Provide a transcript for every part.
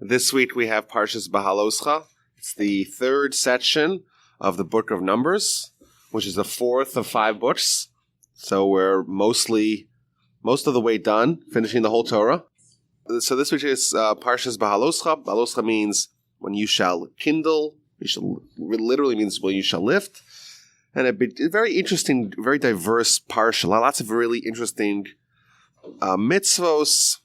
This week we have Parshas Behaaloscha. It's the third section of the book of Numbers, which is the fourth of 5 books. So we're most of the way done, finishing the whole Torah. So this week is Parshas Behaaloscha. Behaaloscha means when you shall kindle. Literally means when you shall lift. And a very interesting, very diverse parsha. Lots of really interesting mitzvos.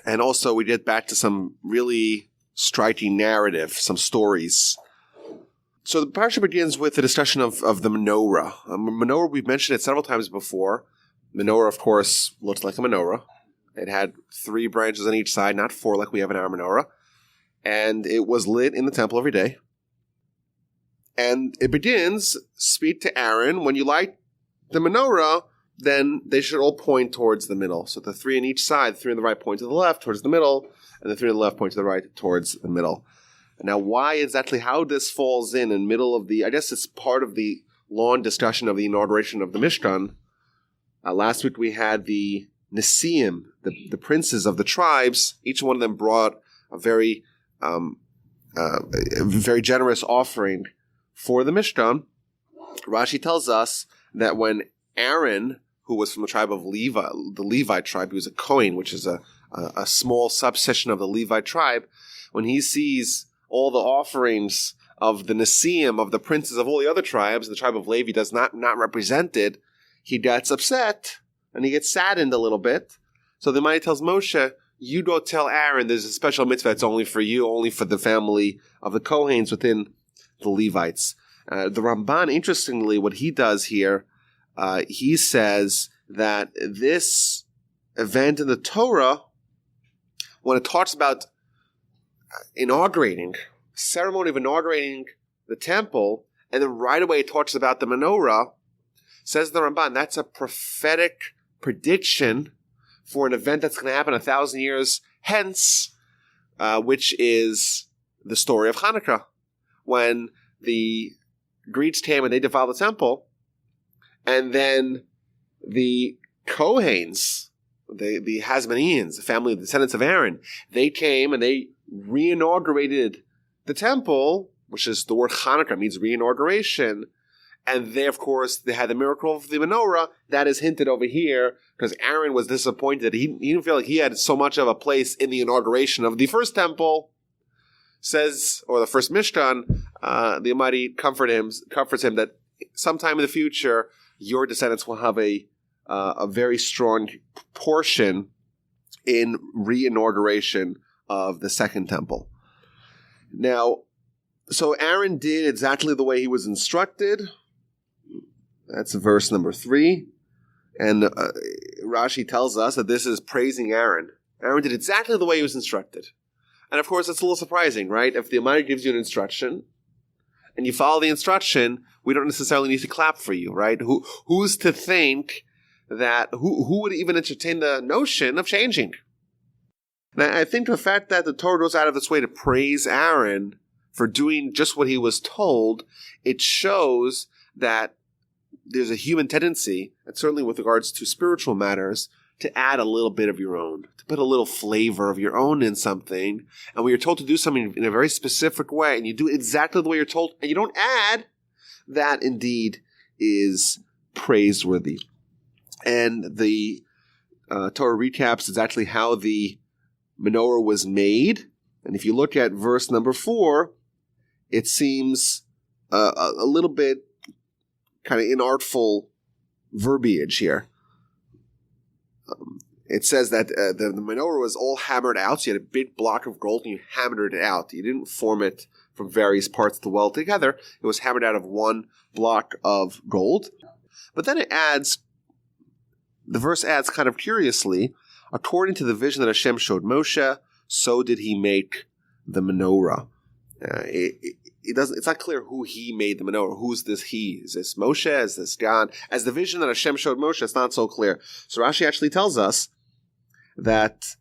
And also we get back to some really striking narrative, some stories. So the parsha begins with the discussion of the menorah. Menorah, we've mentioned it several times before. Menorah, of course, looks like a menorah. It had 3 branches on each side, not 4 like we have in our menorah. And it was lit in the temple every day. And it begins, speak to Aaron, when you light the menorah, then they should all point towards the middle. So the 3 on each side, 3 on the right point to the left towards the middle, and the 3 on the left point to the right towards the middle. Now, why exactly, how this falls in the middle of I guess it's part of the long discussion of the inauguration of the Mishkan. Last week we had the Nesiim, the princes of the tribes. Each one of them brought a very generous offering for the Mishkan. Rashi tells us that when Aaron, who was from the tribe of Levi, the Levite tribe, he was a Kohen, which is a small subsection of the Levite tribe, when he sees all the offerings of the Nesiim, of the princes of all the other tribes, the tribe of Levi does not represented, he gets upset and he gets saddened a little bit. So the Almighty tells Moshe, you go tell Aaron there's a special mitzvah that's only for you, only for the family of the Kohens within the Levites. The Ramban, interestingly, what he does here, he says that this event in the Torah, when it talks about ceremony of inaugurating the temple, and then right away it talks about the menorah, says the Ramban, that's a prophetic prediction for an event that's going to happen 1,000 years hence, which is the story of Hanukkah, when the Greeks came and they defiled the temple, and then the Kohens, the Hasmoneans, the family of the descendants of Aaron, they came and they reinaugurated the temple, which is the word Hanukkah, means reinauguration. And they, of course, they had the miracle of the menorah. That is hinted over here because Aaron was disappointed. He didn't feel like he had so much of a place in the inauguration of the first temple. Or the first Mishkan, the Almighty comforts him that sometime in the future, your descendants will have a very strong portion in re-inauguration of the second temple. Now, so Aaron did exactly the way he was instructed. That's verse number 3. And Rashi tells us that this is praising Aaron. Aaron did exactly the way he was instructed. And of course, it's a little surprising, right? If the Almighty gives you an instruction, and you follow the instruction, we don't necessarily need to clap for you, right? Who's to think that, who would even entertain the notion of changing? And I think the fact that the Torah goes out of its way to praise Aaron for doing just what he was told, it shows that there's a human tendency, and certainly with regards to spiritual matters, to add a little bit of your own, to put a little flavor of your own in something. And when you're told to do something in a very specific way, and you do exactly the way you're told, and you don't add, that indeed is praiseworthy. And the Torah recaps exactly how the menorah was made. And if you look at verse number 4, it seems a little bit kind of inartful verbiage here. It says that the menorah was all hammered out. So you had a big block of gold and you hammered it out. You didn't form it from various parts of the well together. It was hammered out of one block of gold. But then the verse adds kind of curiously, according to the vision that Hashem showed Moshe, so did he make the menorah. It's not clear who he made the menorah. Who's this he? Is this Moshe? Is this God? As the vision that Hashem showed Moshe, it's not so clear. So Rashi actually tells us that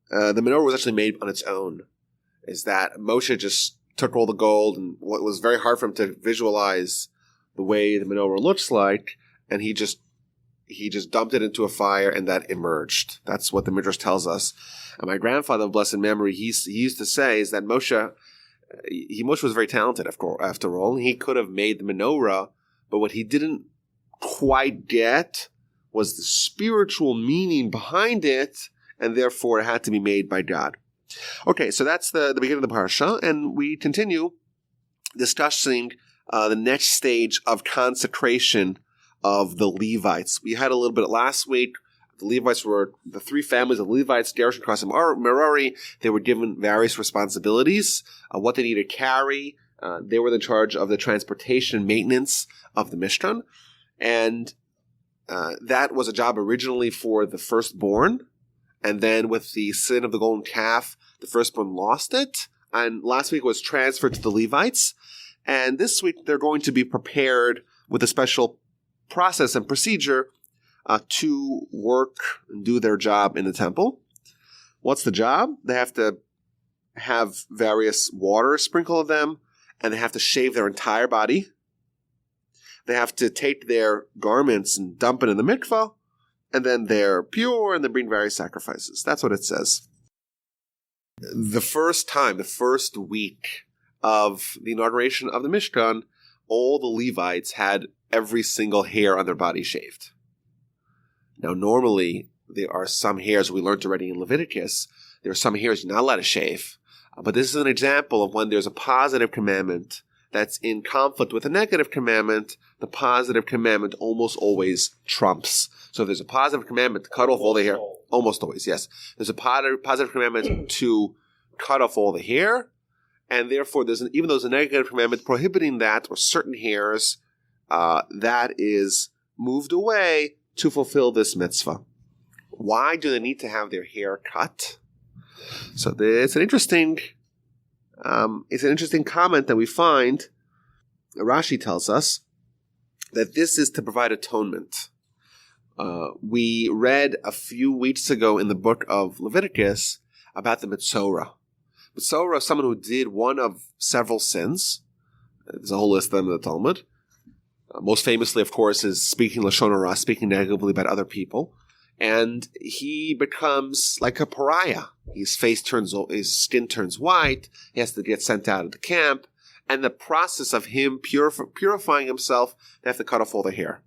the menorah was actually made on its own. Is that Moshe just took all the gold, and what was very hard for him to visualize the way the menorah looks like, and he just he just dumped it into a fire and that emerged. That's what the Midrash tells us. And my grandfather of blessed memory, he used to say is that Moshe was very talented, after all. He could have made the menorah, but what he didn't quite get was the spiritual meaning behind it, and therefore it had to be made by God. Okay, so that's the beginning of the parsha, and we continue discussing the next stage of consecration of the Levites. We had a little bit last week. The Levites were the three families of Levites, Gershon, Kohath, and Merari. They were given various responsibilities, what they needed to carry. They were in charge of the transportation and maintenance of the Mishkan. And that was a job originally for the firstborn. And then with the sin of the golden calf, the firstborn lost it. And last week was transferred to the Levites. And this week they're going to be prepared with a special process and procedure to work and do their job in the temple. What's the job? They have to have various water sprinkled on them, and they have to shave their entire body. They have to take their garments and dump it in the mikvah, and then they're pure, and they bring various sacrifices. That's what it says. The first week of the inauguration of the Mishkan, all the Levites had every single hair on their body shaved. Now, normally, there are some hairs, we learned already in Leviticus, there are some hairs you're not allowed to shave. But this is an example of when there's a positive commandment that's in conflict with a negative commandment, the positive commandment almost always trumps. So if there's a positive commandment to cut off all the hair, almost always, yes. There's a positive commandment to cut off all the hair, and therefore, even though there's a negative commandment prohibiting that, or certain hairs, that is moved away to fulfill this mitzvah. Why do they need to have their hair cut? So it's an interesting comment that we find. Rashi tells us that this is to provide atonement. We read a few weeks ago in the book of Leviticus about the Metzorah. Metzorah is someone who did one of several sins. There's a whole list of them in the Talmud. Most famously, of course, is speaking Lashon Hara, speaking negatively about other people. And he becomes like a pariah. His skin turns white. He has to get sent out of the camp. And the process of him purifying himself, they have to cut off all the hair.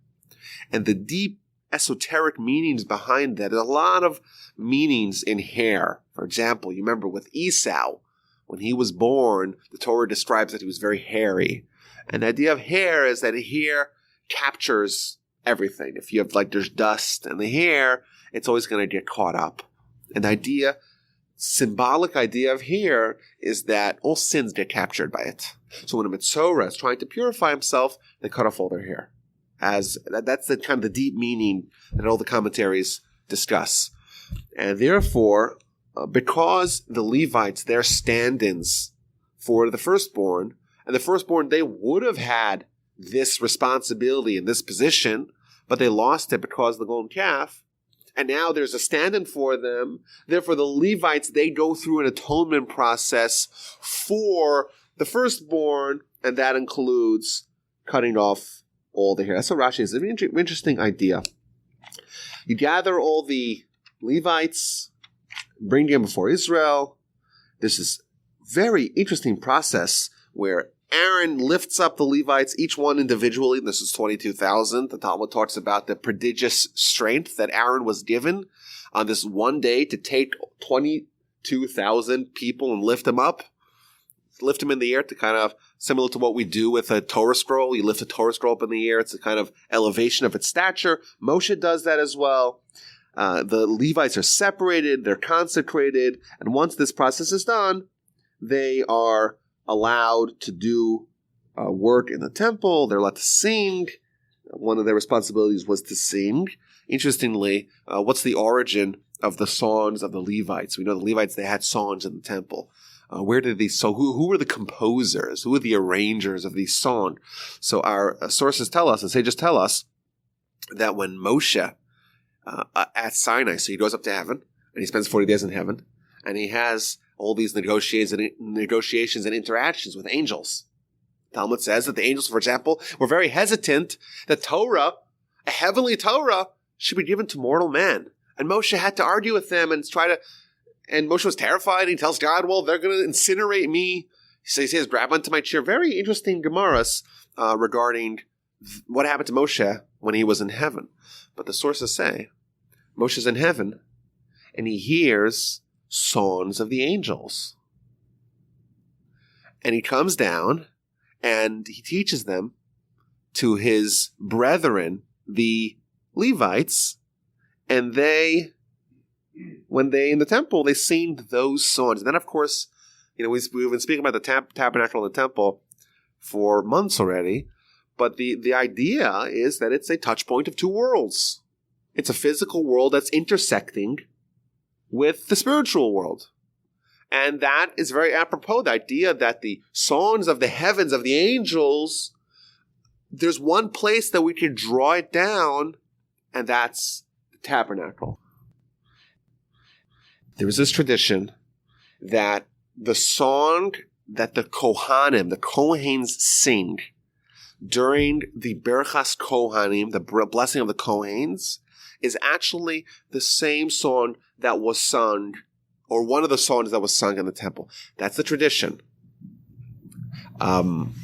And the deep esoteric meanings behind that, there's a lot of meanings in hair. For example, you remember with Esau, when he was born, the Torah describes that he was very hairy. And the idea of hair is that hair captures everything. If you have, there's dust in the hair, it's always going to get caught up. And the symbolic idea of hair is that all sins get captured by it. So when a Metzorah is trying to purify himself, they cut off all their hair. That's the kind of the deep meaning that all the commentaries discuss. And therefore, because the Levites, they're stand-ins for the firstborn, and the firstborn, they would have had this responsibility in this position, but they lost it because of the golden calf. And now there's a stand-in for them. Therefore, the Levites, they go through an atonement process for the firstborn, and that includes cutting off all the hair. That's what Rashi is. It's an interesting idea. You gather all the Levites, bring them before Israel. There's this very interesting process where Aaron lifts up the Levites, each one individually. This is 22,000. The Talmud talks about the prodigious strength that Aaron was given on this one day to take 22,000 people and lift them up. Lift them in the air to kind of, similar to what we do with a Torah scroll. You lift a Torah scroll up in the air. It's a kind of elevation of its stature. Moshe does that as well. The Levites are separated. They're consecrated. And once this process is done, they are allowed to do work in the temple. They're allowed to sing. One of their responsibilities was to sing. Interestingly, what's the origin of the songs of the Levites? We know the Levites, they had songs in the temple. Where did these songs, who were the composers? Who were the arrangers of these songs? So our sources tell us, and sages tell us, that when Moshe at Sinai, so he goes up to heaven, and he spends 40 days in heaven, and he has all these negotiations and interactions with angels. Talmud says that the angels, for example, were very hesitant that Torah, a heavenly Torah, should be given to mortal man. And Moshe had to argue with them and and Moshe was terrified. He tells God, well, they're going to incinerate me. So he says, grab onto my chair. Very interesting Gemaras regarding what happened to Moshe when he was in heaven. But the sources say, Moshe's in heaven, and he hears songs of the angels. And he comes down, and he teaches them to his brethren, the Levites, and when they in the temple, they sing those songs. And then, of course, we've been speaking about the tabernacle and the temple for months already, but the idea is that it's a touch point of two worlds. It's a physical world that's intersecting with the spiritual world. And that is very apropos, the idea that the songs of the heavens, of the angels, there's one place that we can draw it down, and that's the tabernacle. There is this tradition that the song that the Kohanes sing during the Berachas Kohanim, the blessing of the Kohanes, is actually the same song that was sung, or one of the songs that was sung in the temple. That's the tradition. In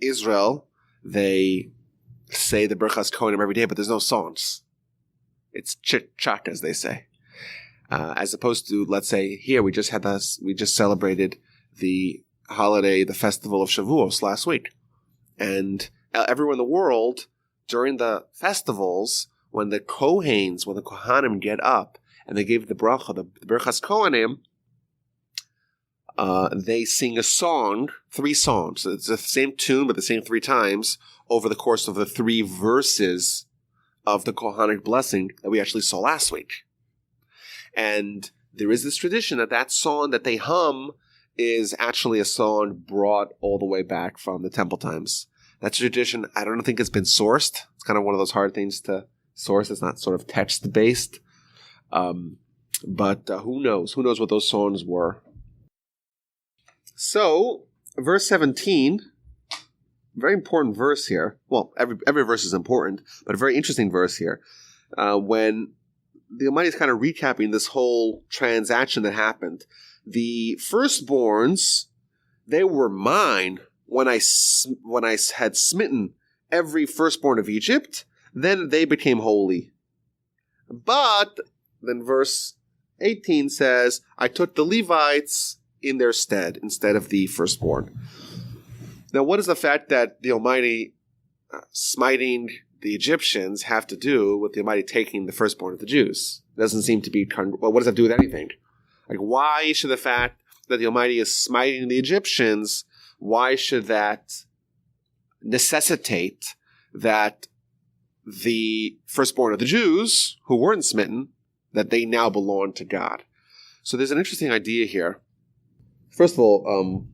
Israel, they say the Berachas Kohanim every day, but there's no songs. It's chit-chat, as they say. As opposed to, let's say, here, we just celebrated the holiday, the festival of Shavuos last week. And everywhere in the world, during the festivals, when the Kohanim get up and they give the bracha, the Berachas Kohanim, they sing a song, 3 songs. It's the same tune, but the same 3 times over the course of the 3 verses of the Kohanic blessing that we actually saw last week. And there is this tradition that song that they hum is actually a song brought all the way back from the temple times. That's a tradition. I don't think it's been sourced. It's kind of one of those hard things to source. It's not sort of text-based. But who knows? Who knows what those songs were? So, verse 17, very important verse here. Well, every verse is important, but a very interesting verse here. When the Almighty is kind of recapping this whole transaction that happened. The firstborns, they were mine when I had smitten every firstborn of Egypt. Then they became holy. But then verse 18 says, I took the Levites in their stead, instead of the firstborn. Now, what does the fact that the Almighty smiting the Egyptians have to do with the Almighty taking the firstborn of the Jews? It doesn't seem to be well, what does that do with anything? Like, why should the fact that the Almighty is smiting the Egyptians, why should that necessitate that the firstborn of the Jews, who weren't smitten, that they now belong to God? So there's an interesting idea here. First of all,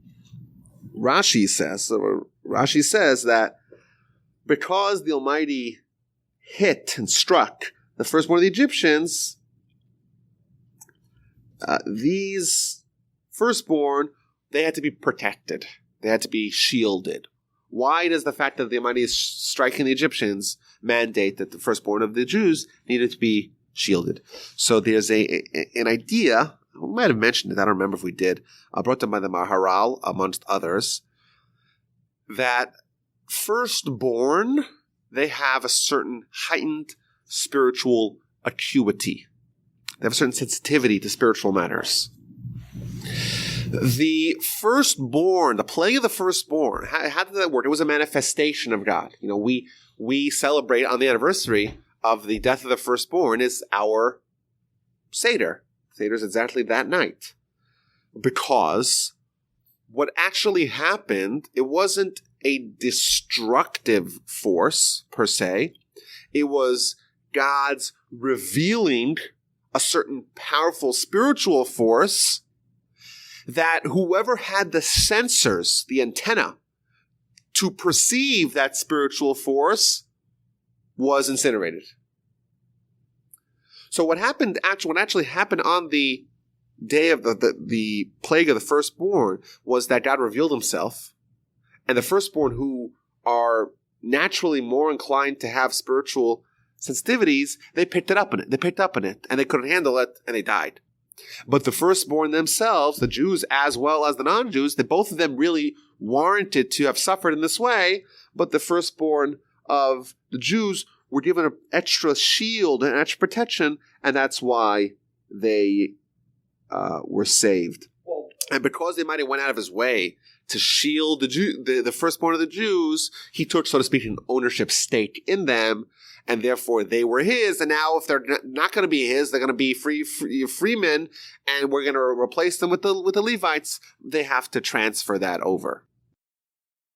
Rashi says that because the Almighty hit and struck the firstborn of the Egyptians, these firstborn, they had to be protected. They had to be shielded. Why does the fact that the Almighty is striking the Egyptians mandate that the firstborn of the Jews needed to be shielded? So there's an idea, we might have mentioned it, I don't remember if we did, brought up by the Maharal, amongst others, that firstborn, they have a certain heightened spiritual acuity. They have a certain sensitivity to spiritual matters. The firstborn, the plague of the firstborn, how did that work? It was a manifestation of God. You know, we celebrate on the anniversary of the death of the firstborn is our Seder. Seder is exactly that night. Because what actually happened, it wasn't a destructive force, per se. It was God's revealing a certain powerful spiritual force that whoever had the sensors, the antenna, to perceive that spiritual force was incinerated. So what actually happened on the day of the plague of the firstborn was that God revealed himself, and the firstborn who are naturally more inclined to have spiritual sensitivities, they picked up on it, and they couldn't handle it, and they died. But the firstborn themselves, the Jews as well as the non-Jews, that both of them really warranted to have suffered in this way, but the firstborn of the Jews were given an extra shield and extra protection, and that's why they were saved. And because they might have went out of his way to shield the firstborn of the Jews, he took, so to speak, an ownership stake in them, and therefore they were his. And now, if they're not going to be his, they're going to be freemen, and we're going to replace them with the Levites. They have to transfer that over.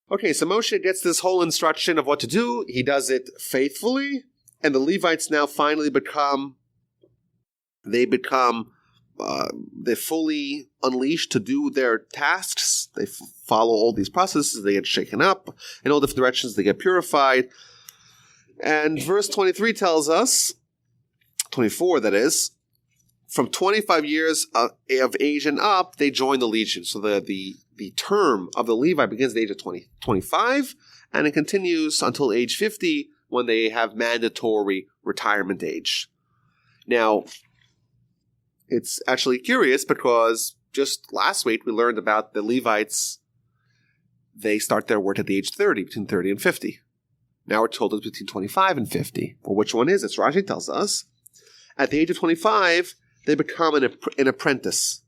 Okay, so Moshe gets this whole instruction of what to do. He does it faithfully, and the Levites now finally become they're fully unleashed to do their tasks. They follow all these processes. They get shaken up in all different directions. They get purified. And verse 23 tells us, 24 that is, from 25 years of age and up, they join the legion. So the term of the Levite begins at the age of 25, and it continues until age 50 when they have mandatory retirement age. Now, it's actually curious because just last week we learned about the Levites. They start their work at the age 30, between 30 and 50. Now we're told it's between 25 and 50. Well, which one is it? So Rashi tells us, at the age of 25, they become an apprentice.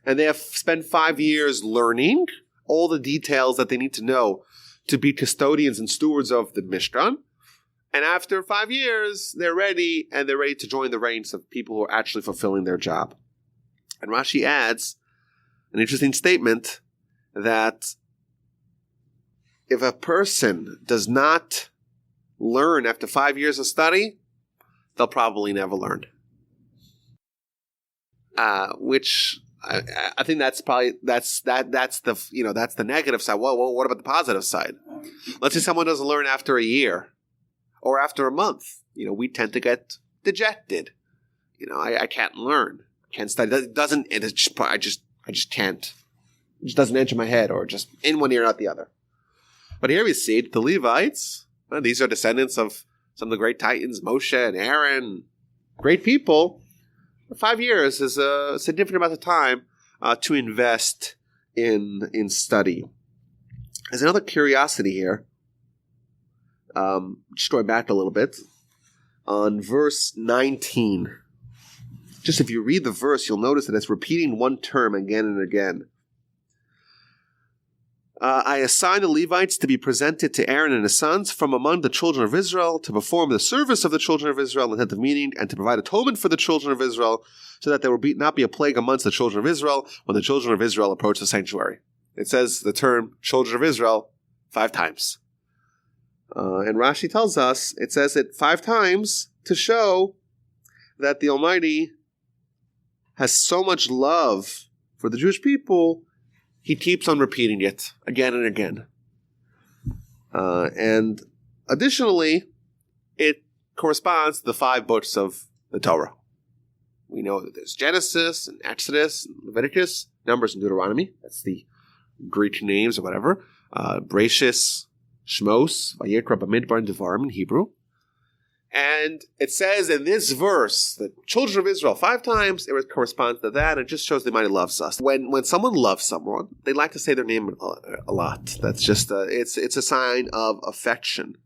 And they have spent 5 years learning all the details that they need to know to be custodians and stewards of the Mishkan. And after 5 years, they're ready to join the ranks of people who are actually fulfilling their job. And Rashi adds an interesting statement that if a person does not learn after 5 years of study, they'll probably never learn. Which I think that's the negative side. Well, what about the positive side? Let's say someone doesn't learn after a year or after a month. We tend to get dejected. I can't learn. I can't study. I just can't. It just doesn't enter my head, or just in one ear, not the other. But here we see the Levites. These are descendants of some of the great titans, Moshe and Aaron. Great people. 5 years is a significant amount of time to invest in study. There's another curiosity here. Just going back a little bit. On verse 19. Just if you read the verse, you'll notice that it's repeating one term again and again. I assign the Levites to be presented to Aaron and his sons from among the children of Israel to perform the service of the children of Israel in the tent of meeting and to provide atonement for the children of Israel so that there will not be a plague amongst the children of Israel when the children of Israel approach the sanctuary. It says the term children of Israel 5 times. And Rashi tells us it says it 5 times to show that the Almighty has so much love for the Jewish people, he keeps on repeating it again and again. And additionally, it corresponds to the 5 books of the Torah. We know that there's Genesis and Exodus and Leviticus, Numbers and Deuteronomy. That's the Greek names or whatever. Bereshis, Shmos, Vayikra, Bamidbar, and Devarim in Hebrew. And it says in this verse, the children of Israel 5 times, it corresponds to that. It just shows the Almighty loves us. When someone loves someone, they like to say their name a lot. That's just it's a sign of affection.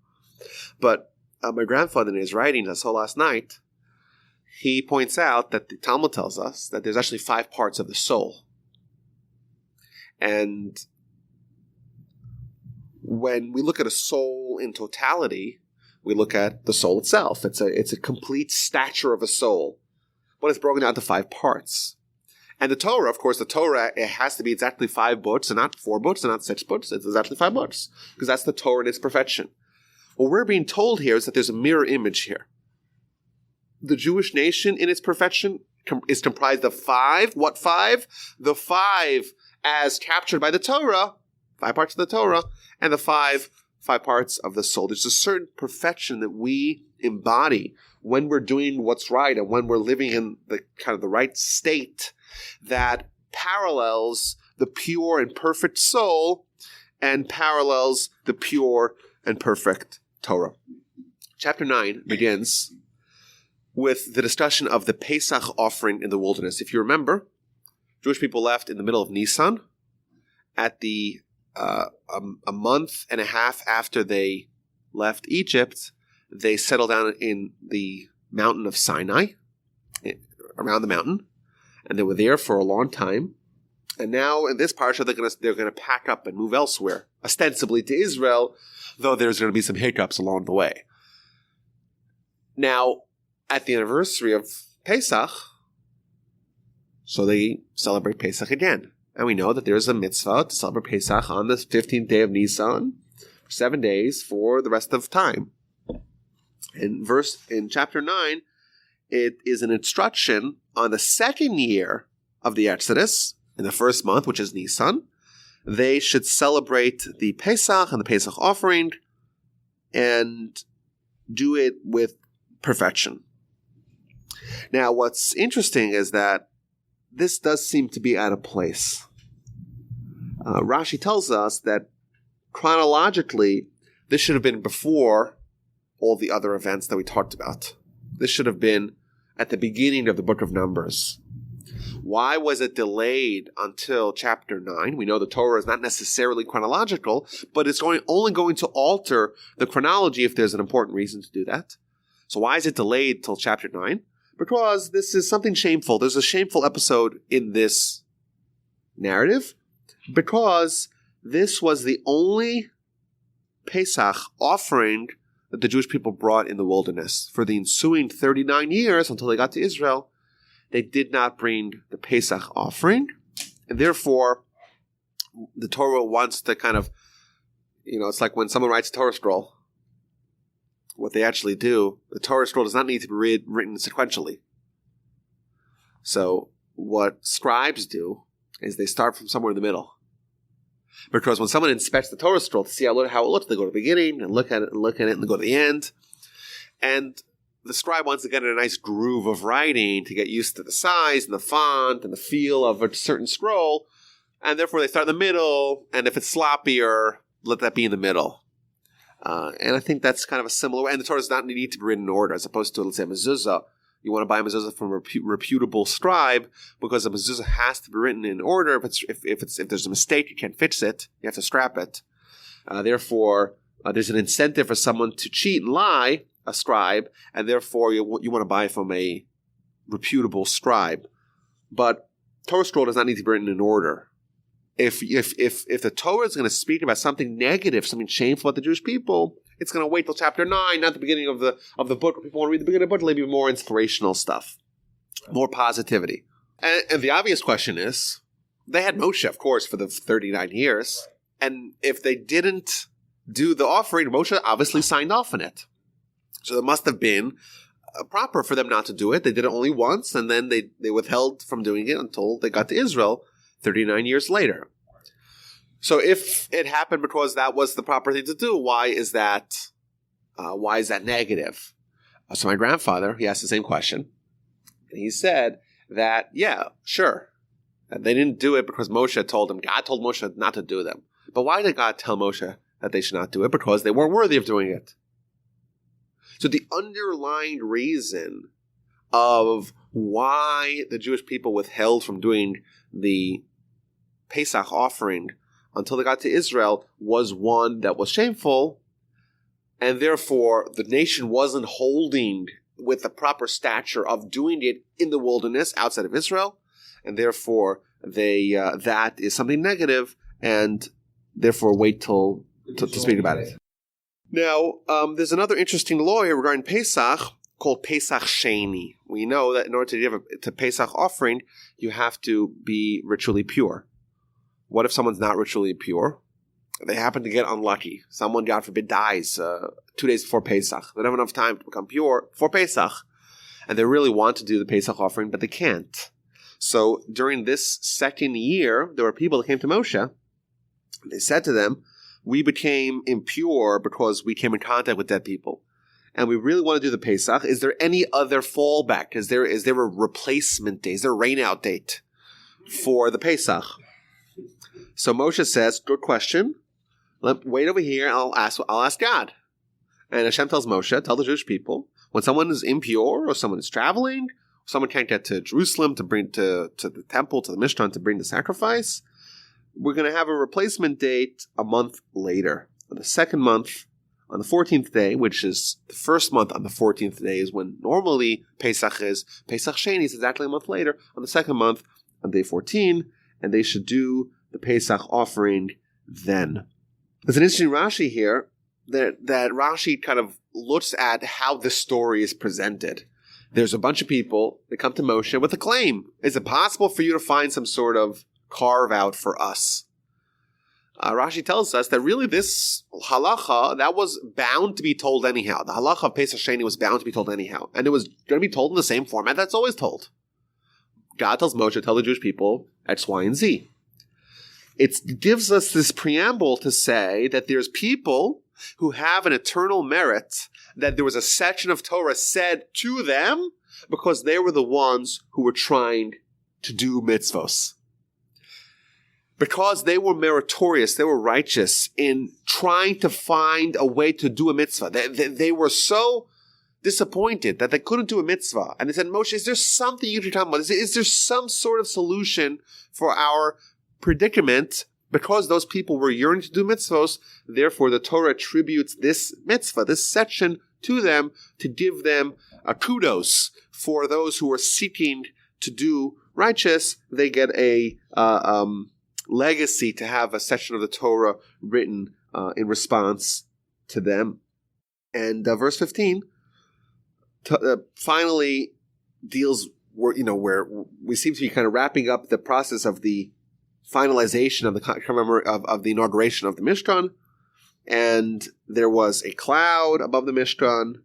But my grandfather, in his writing I saw last night, he points out that the Talmud tells us that there's actually 5 parts of the soul. And when we look at a soul in totality, we look at the soul itself. It's a complete stature of a soul, but it's broken down to 5 parts. And the Torah, of course, it has to be exactly 5 books, and not 4 books, and not 6 books. It's exactly 5 books, because that's the Torah in its perfection. What we're being told here is that there's a mirror image here. The Jewish nation in its perfection is comprised of 5. What 5? The 5 as captured by the Torah, 5 parts of the Torah, and the 5 parts of the soul. There's a certain perfection that we embody when we're doing what's right and when we're living in the kind of the right state that parallels the pure and perfect soul and parallels the pure and perfect Torah. Chapter 9 begins with the discussion of the Pesach offering in the wilderness. If you remember, Jewish people left in the middle of Nisan. At the a month and a half after they left Egypt, they settled down in the mountain of Sinai, around the mountain, and they were there for a long time. And now in this parsha, they're going to pack up and move elsewhere, ostensibly to Israel, though there's going to be some hiccups along the way. Now, at the anniversary of Pesach, so they celebrate Pesach again. And we know that there's a mitzvah to celebrate Pesach on the 15th day of Nisan, for 7 days for the rest of time. In chapter 9, it is an instruction on the second year of the Exodus, in the first month, which is Nisan. They should celebrate the Pesach and the Pesach offering and do it with perfection. Now, what's interesting is that this does seem to be out of place. Rashi tells us that chronologically, this should have been before all the other events that we talked about. This should have been at the beginning of the book of Numbers. Why was it delayed until chapter 9? We know the Torah is not necessarily chronological, but it's only going to alter the chronology if there's an important reason to do that. So why is it delayed till chapter 9? Because this is something shameful. There's a shameful episode in this narrative because this was the only Pesach offering that the Jewish people brought in the wilderness. For the ensuing 39 years until they got to Israel, they did not bring the Pesach offering. And therefore, the Torah wants to kind of, it's like when someone writes a Torah scroll. What they actually do, the Torah scroll does not need to be written sequentially. So what scribes do is they start from somewhere in the middle. Because when someone inspects the Torah scroll to see how it looks, they go to the beginning and look at it and then go to the end. And the scribe wants to get in a nice groove of writing to get used to the size and the font and the feel of a certain scroll. And therefore they start in the middle. And if it's sloppier, let that be in the middle. And I think that's kind of a similar way. And the Torah does not need to be written in order, as opposed to, let's say, a mezuzah. You want to buy a mezuzah from a reputable scribe because a mezuzah has to be written in order. If there's a mistake, you can't fix it. You have to scrap it. Therefore, there's an incentive for someone to cheat and lie, a scribe, and therefore you want to buy from a reputable scribe. But Torah scroll does not need to be written in order. If the Torah is going to speak about something negative, something shameful about the Jewish people, it's going to wait till chapter 9, not the beginning of the book. Where people want to read the beginning of the book, maybe more inspirational stuff, more positivity. And the obvious question is, they had Moshe, of course, for the 39 years. And if they didn't do the offering, Moshe obviously signed off on it. So it must have been proper for them not to do it. They did it only once, and then they withheld from doing it until they got to Israel 39 years later. So if it happened because that was the proper thing to do, why is that negative? So my grandfather, he asked the same question. And he said that, yeah, sure. And they didn't do it because Moshe told them. God told Moshe not to do them. But why did God tell Moshe that they should not do it? Because they weren't worthy of doing it. So the underlying reason of why the Jewish people withheld from doing the Pesach offering until they got to Israel was one that was shameful, and therefore the nation wasn't holding with the proper stature of doing it in the wilderness outside of Israel, and therefore they that is something negative, and therefore wait till to speak about it. Now, there's another interesting law here regarding Pesach called Pesach Sheni. We know that in order to give a Pesach offering, you have to be ritually pure. What if someone's not ritually pure? They happen to get unlucky. Someone, God forbid, dies 2 days before Pesach. They don't have enough time to become pure for Pesach. And they really want to do the Pesach offering, but they can't. So during this second year, there were people that came to Moshe. They said to them, we became impure because we came in contact with dead people. And we really want to do the Pesach. Is there any other fallback? Is there a replacement date? Is there a rain-out date for the Pesach? So Moshe says, good question. Wait over here, and I'll ask God. And Hashem tells Moshe, tell the Jewish people, when someone is impure or someone is traveling, someone can't get to Jerusalem to bring to the temple, to the Mishkan to bring the sacrifice, we're going to have a replacement date a month later. On the second month, on the 14th day, which is the first month on the 14th day is when normally Pesach is. Pesach Sheni is exactly a month later, on the second month, on day 14, and they should do the Pesach offering then. There's an interesting Rashi here that Rashi kind of looks at how this story is presented. There's a bunch of people that come to Moshe with a claim. Is it possible for you to find some sort of carve out for us? Rashi tells us that really this halacha, that was bound to be told anyhow. The halacha of Pesach Sheni was bound to be told anyhow. And it was going to be told in the same format that's always told. God tells Moshe, tell the Jewish people X, Y, and Z. It gives us this preamble to say that there's people who have an eternal merit, that there was a section of Torah said to them because they were the ones who were trying to do mitzvos. Because they were meritorious, they were righteous in trying to find a way to do a mitzvah. They were so disappointed that they couldn't do a mitzvah. And they said, Moshe, is there something you can talk about? Is there some sort of solution for our predicament? Because those people were yearning to do mitzvahs, therefore the Torah attributes this mitzvah, this section, to them to give them a kudos for those who are seeking to do righteous. They get a legacy to have a section of the Torah written in response to them. And verse 15 finally deals where we seem to be kind of wrapping up the process of the finalization of the inauguration of the Mishkan, and there was a cloud above the Mishkan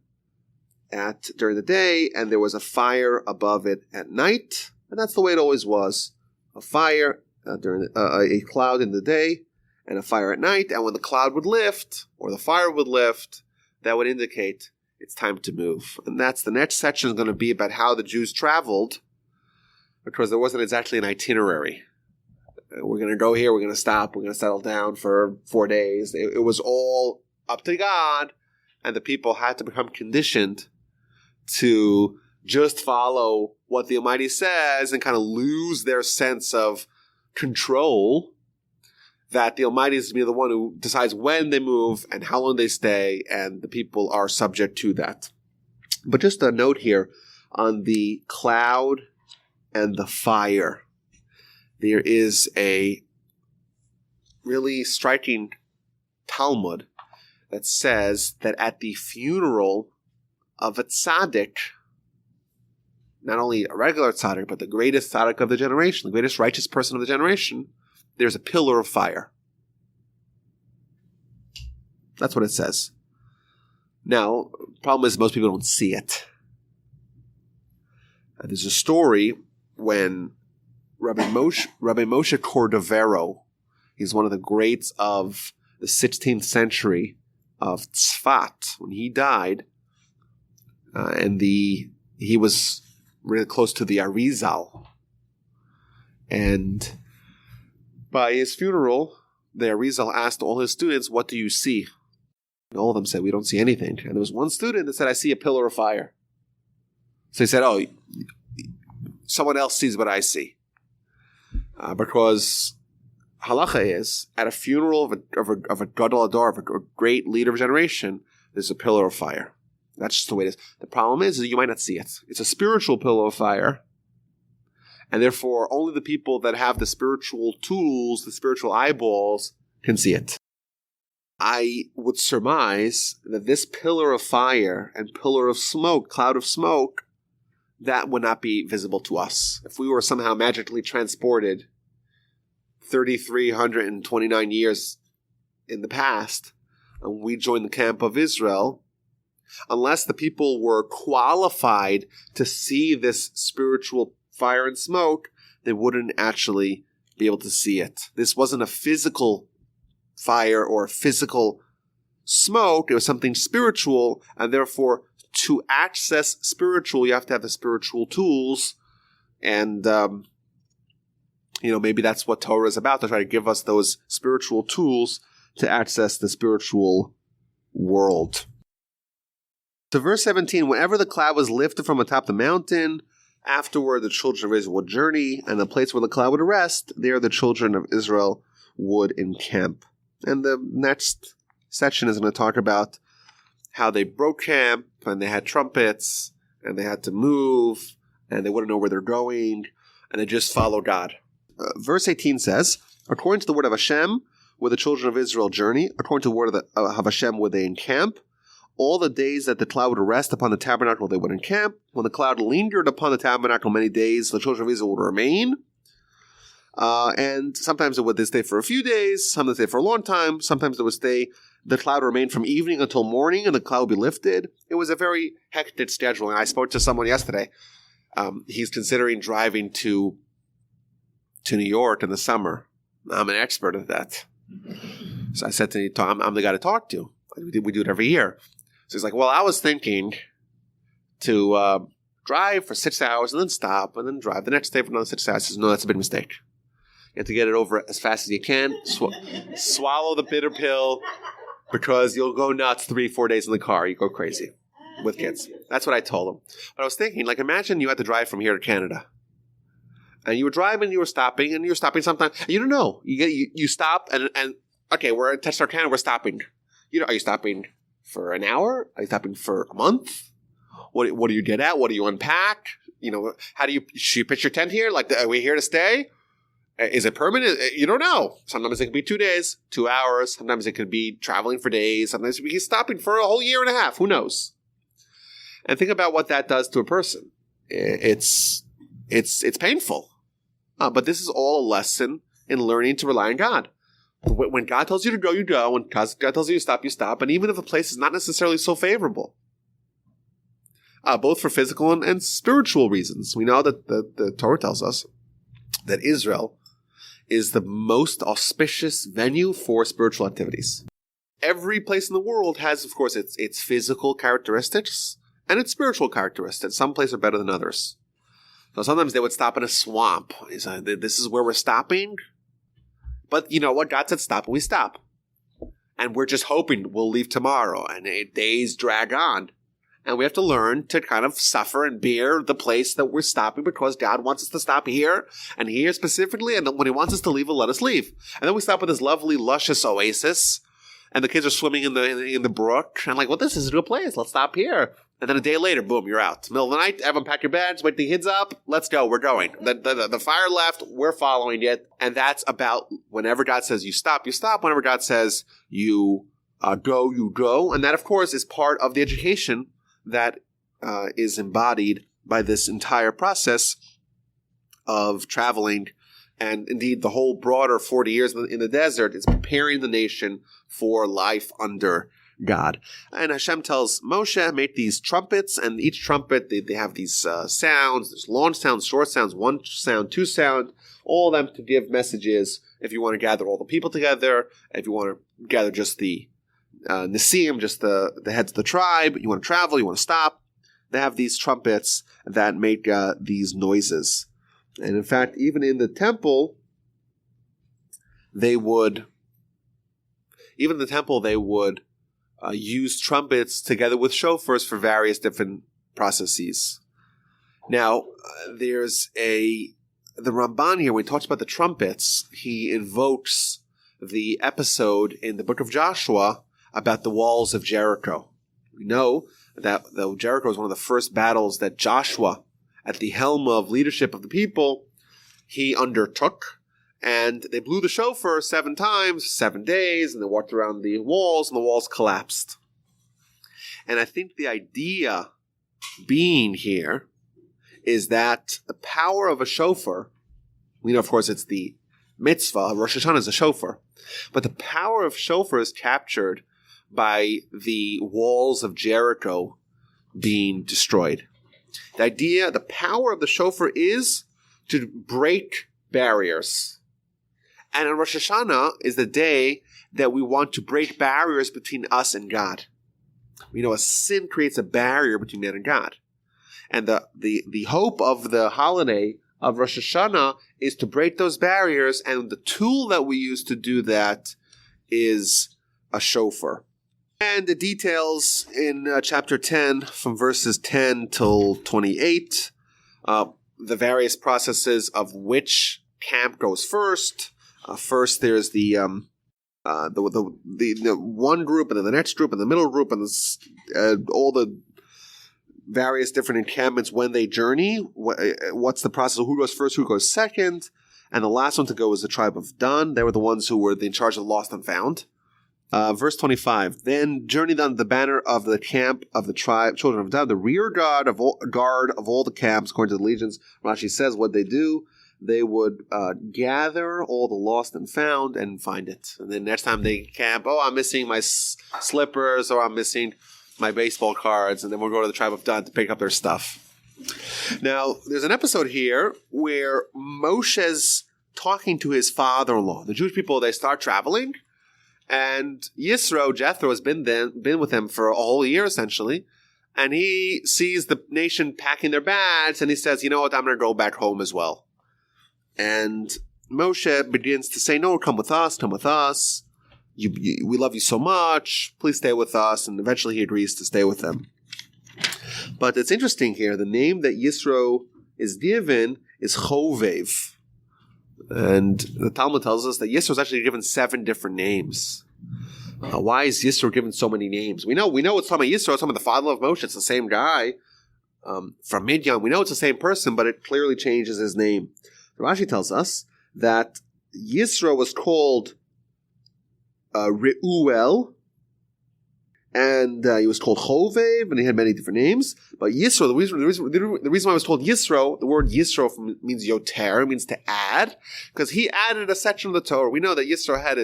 during the day, and there was a fire above it at night, and that's the way it always was: a fire during a cloud in the day, and a fire at night. And when the cloud would lift or the fire would lift, that would indicate it's time to move. And that's the next section is going to be about how the Jews traveled, because there wasn't exactly an itinerary. We're going to go here, we're going to stop, we're going to settle down for 4 days. It was all up to God, and the people had to become conditioned to just follow what the Almighty says and kind of lose their sense of control, that the Almighty is to be the one who decides when they move and how long they stay, and the people are subject to that. But just a note here on the cloud and the fire. There is a really striking Talmud that says that at the funeral of a tzaddik, not only a regular tzaddik, but the greatest tzaddik of the generation, the greatest righteous person of the generation, there's a pillar of fire. That's what it says. Now, the problem is most people don't see it. There's a story when Rabbi Moshe Cordovero, he's one of the greats of the 16th century of Tzfat. When he died, he was really close to the Arizal. And by his funeral, the Arizal asked all his students, what do you see? And all of them said, we don't see anything. And there was one student that said, I see a pillar of fire. So he said, oh, someone else sees what I see. Because halacha is, at a funeral of a gadol ador, of a great leader of a generation, there's a pillar of fire. That's just the way it is. The problem is that you might not see it. It's a spiritual pillar of fire, and therefore only the people that have the spiritual tools, the spiritual eyeballs, can see it. I would surmise that this pillar of fire and pillar of smoke, cloud of smoke, that would not be visible to us. If we were somehow magically transported 3,329 years in the past, and we joined the camp of Israel, unless the people were qualified to see this spiritual fire and smoke, they wouldn't actually be able to see it. This wasn't a physical fire or a physical smoke. It was something spiritual, and therefore to access spiritual, you have to have the spiritual tools. And, maybe that's what Torah is about, to try to give us those spiritual tools to access the spiritual world. So verse 17, whenever the cloud was lifted from atop the mountain, afterward the children of Israel would journey, and the place where the cloud would rest, there the children of Israel would encamp. And the next section is going to talk about how they broke camp, and they had trumpets, and they had to move, and they wouldn't know where they're going, and they just follow God. Verse 18 says, according to the word of Hashem, would the children of Israel journey, according to the word of Hashem would they encamp. All the days that the cloud would rest upon the tabernacle, they would encamp. When the cloud lingered upon the tabernacle many days, the children of Israel would remain. And sometimes it would stay for a few days, sometimes they stay for a long time, sometimes it would stay, the cloud would remain from evening until morning, and the cloud would be lifted. It was a very hectic schedule, and I spoke to someone yesterday. He's considering driving to New York in the summer. I'm an expert at that. So I said to Tom, I'm the guy to talk to. We do it every year. So he's like, well, I was thinking to drive for 6 hours and then stop and then drive the next day for another 6 hours. I says, no, that's a big mistake. You have to get it over as fast as you can. Swallow the bitter pill because you'll go nuts 3-4 days in the car. You go crazy with kids. That's what I told him. But I was thinking, like, imagine you had to drive from here to Canada. And you were driving, you were stopping, and you were stopping sometimes. You don't know. You stop, and okay, we're in Texarkana, we're stopping. Are you stopping for an hour? Are you stopping for a month? What do you get at? What do you unpack? How do you pitch your tent here? Like, are we here to stay? Is it permanent? You don't know. Sometimes it could be 2 days, 2 hours. Sometimes it could be traveling for days. Sometimes it could be stopping for a whole year and a half. Who knows? And think about what that does to a person. It's painful. But this is all a lesson in learning to rely on God. When God tells you to go, you go. When God tells you to stop, you stop. And even if the place is not necessarily so favorable. Both for physical and spiritual reasons. We know that the Torah tells us that Israel is the most auspicious venue for spiritual activities. Every place in the world has, of course, its physical characteristics and its spiritual characteristics. Some places are better than others. So sometimes they would stop in a swamp. This is where we're stopping. But you know what? God said stop, and we stop. And we're just hoping we'll leave tomorrow. And days drag on. And we have to learn to kind of suffer and bear the place that we're stopping because God wants us to stop here and here specifically. And when he wants us to leave, he'll let us leave. And then we stop at this lovely, luscious oasis. And the kids are swimming in the brook. And like, well, this is a good place. Let's stop here. And then a day later, boom, you're out. Middle of the night, everyone pack your bags, wake the kids up. Let's go. We're going. The fire left. We're following it. And that's about whenever God says you stop, you stop. Whenever God says you go, you go. And that, of course, is part of the education that is embodied by this entire process of traveling. And indeed, the whole broader 40 years in the desert is preparing the nation for life under God. And Hashem tells Moshe, make these trumpets, and each trumpet, they have these sounds. There's long sounds, short sounds, one sound, two sound, all of them to give messages if you want to gather all the people together, if you want to gather just the Nisim, just the heads of the tribe, you want to travel, you want to stop. They have these trumpets that make these noises. And in fact, even in the temple, they would use trumpets together with shofars for various different processes. Now, there's the Ramban here, when he talks about the trumpets, he invokes the episode in the book of Joshua about the walls of Jericho. We know that Jericho was one of the first battles that Joshua, at the helm of leadership of the people, he undertook. And they blew the shofar 7 times, 7 days, and they walked around the walls, and the walls collapsed. And I think the idea being here is that the power of a shofar, we know, of course, it's the mitzvah, Rosh Hashanah is a shofar, but the power of shofar is captured by the walls of Jericho being destroyed. The power of the shofar is to break barriers. And on Rosh Hashanah is the day that we want to break barriers between us and God. We know a sin creates a barrier between man and God. And the hope of the holiday of Rosh Hashanah is to break those barriers, and the tool that we use to do that is a shofar. And the details in chapter 10, from verses 10 till 28, the various processes of which camp goes first. First, there's the one group, and then the next group, and the middle group, and all the various different encampments when they journey. What's the process of who goes first, who goes second? And the last one to go is the tribe of Dan. They were the ones who were in charge of lost and found. Verse 25. Then journeyed on the banner of the camp of the tribe, children of Dan, the rear guard of all the camps, according to the legions. Rashi says what they do. They would gather all the lost and found and find it. And then next time they camp, I'm missing my slippers, or I'm missing my baseball cards, and then we'll go to the tribe of Dan to pick up their stuff. Now, there's an episode here where Moshe's talking to his father-in-law. The Jewish people, they start traveling, and Yisro, Jethro, has been with them for a whole year, essentially, and he sees the nation packing their bags, and he says, you know what, I'm going to go back home as well. And Moshe begins to say, no, come with us. We love you so much. Please stay with us. And eventually he agrees to stay with them. But it's interesting here. The name that Yisro is given is Chovev. And the Talmud tells us that Yisro is actually given 7 different names. Why is Yisro given so many names? We know it's talking about Yisro. It's talking about the father of Moshe. It's the same guy from Midian. We know it's the same person, but it clearly changes his name. Rashi tells us that Yisro was called Reuel, and he was called Chovev, and he had many different names. But Yisro, the reason why I was called Yisro, the word Yisro means yoter, it means to add, because he added a section of the Torah. We know that Yisro had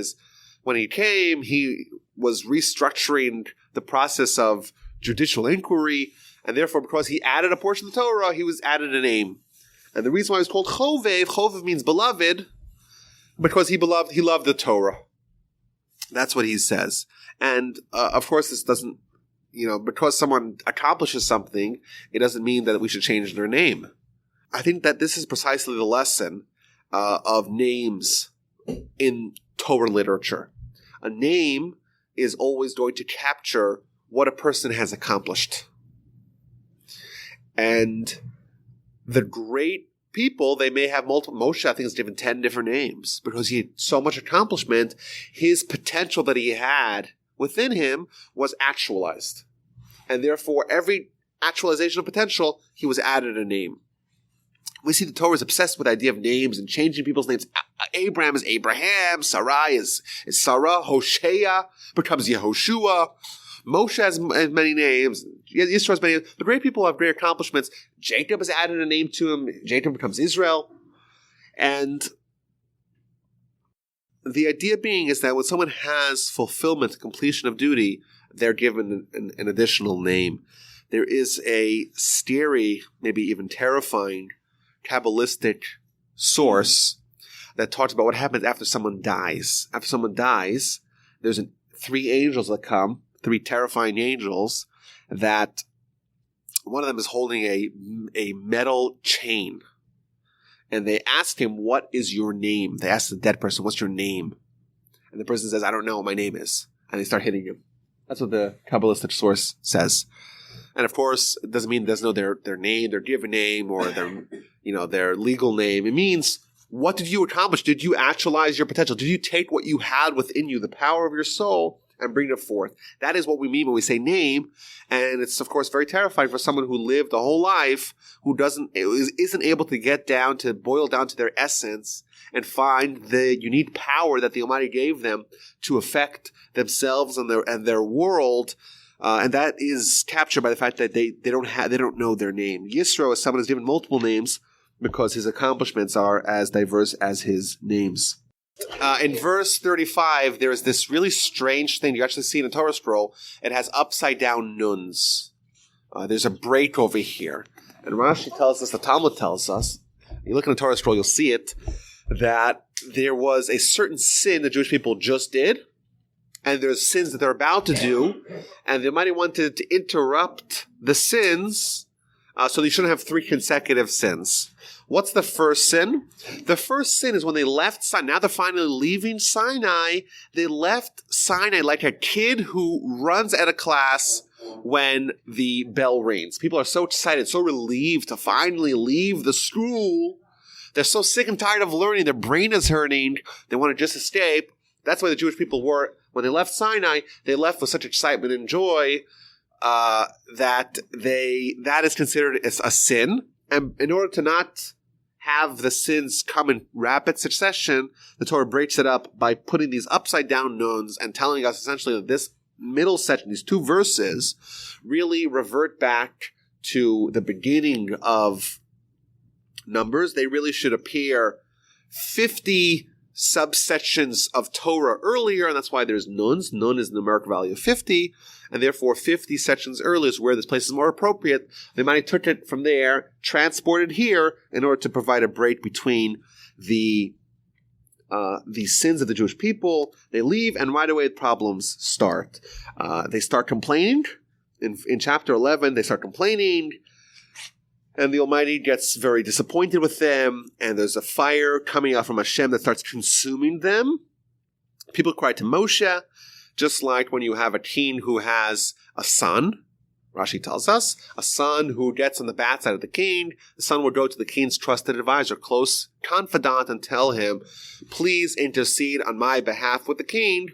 when he came, he was restructuring the process of judicial inquiry, and therefore, because he added a portion of the Torah, he was added a name. And the reason why it was called Chovev means beloved, because he loved the Torah. That's what he says. And, of course, this doesn't, because someone accomplishes something, it doesn't mean that we should change their name. I think that this is precisely the lesson of names in Torah literature. A name is always going to capture what a person has accomplished. And the great people, they may have multiple. Moshe, I think, is given 10 different names because he had so much accomplishment. His potential that he had within him was actualized. And therefore, every actualization of potential, he was added a name. We see the Torah is obsessed with the idea of names and changing people's names. Abraham is Abraham. Sarai is Sarah. Hosea becomes Yehoshua. Moshe has many names. Yisro has many names. The great people have great accomplishments. Jacob has added a name to him. Jacob becomes Israel. And the idea being is that when someone has fulfillment, completion of duty, they're given an additional name. There is a scary, maybe even terrifying, Kabbalistic source that talks about what happens after someone dies. After someone dies, there's 3 angels that come, 3 terrifying angels, that one of them is holding a metal chain. And they ask him, what is your name? They ask the dead person, what's your name? And the person says, I don't know what my name is. And they start hitting him. That's what the Kabbalistic source says. And of course, it doesn't mean there's no their name, their given name, or their legal name. It means, what did you accomplish? Did you actualize your potential? Did you take what you had within you, the power of your soul, and bring it forth? That is what we mean when we say name. And it's, of course, very terrifying for someone who lived a whole life, who isn't able to boil down to their essence and find the unique power that the Almighty gave them to affect themselves and their world. And that is captured by the fact that they don't know their name. Yisro is someone who's given multiple names because his accomplishments are as diverse as his names. In verse 35, there is this really strange thing you actually see in the Torah scroll. It has upside down nuns. There's a break over here. And Rashi tells us, the Talmud tells us, you look in the Torah scroll, you'll see it, that there was a certain sin the Jewish people just did, and there's sins that they're about to do, and the Almighty wanted to interrupt the sins, so you shouldn't have 3 consecutive sins. What's the first sin? The first sin is when they left Sinai. Now they're finally leaving Sinai. They left Sinai like a kid who runs out of class when the bell rings. People are so excited, so relieved to finally leave the school. They're so sick and tired of learning. Their brain is hurting. They want to just escape. That's why the Jewish people were. When they left Sinai, they left with such excitement and joy that is considered as a sin. And in order to not have the sins come in rapid succession, the Torah breaks it up by putting these upside down nuns and telling us essentially that this middle section, these two verses, really revert back to the beginning of Numbers. They really should appear 50 subsections of Torah earlier, and that's why there's nuns. Nun is the numeric value of 50, and therefore 50 sections earlier is where this place is more appropriate. They might have took it from there, transported here, in order to provide a break between the sins of the Jewish people. They leave, and right away the problems start. They start complaining. In chapter 11, they start complaining, and the Almighty gets very disappointed with them, and there's a fire coming out from Hashem that starts consuming them. People cry to Moshe, just like when you have a king who has a son. Rashi tells us, a son who gets on the bad side of the king, the son will go to the king's trusted advisor, close confidant, and tell him, please intercede on my behalf with the king.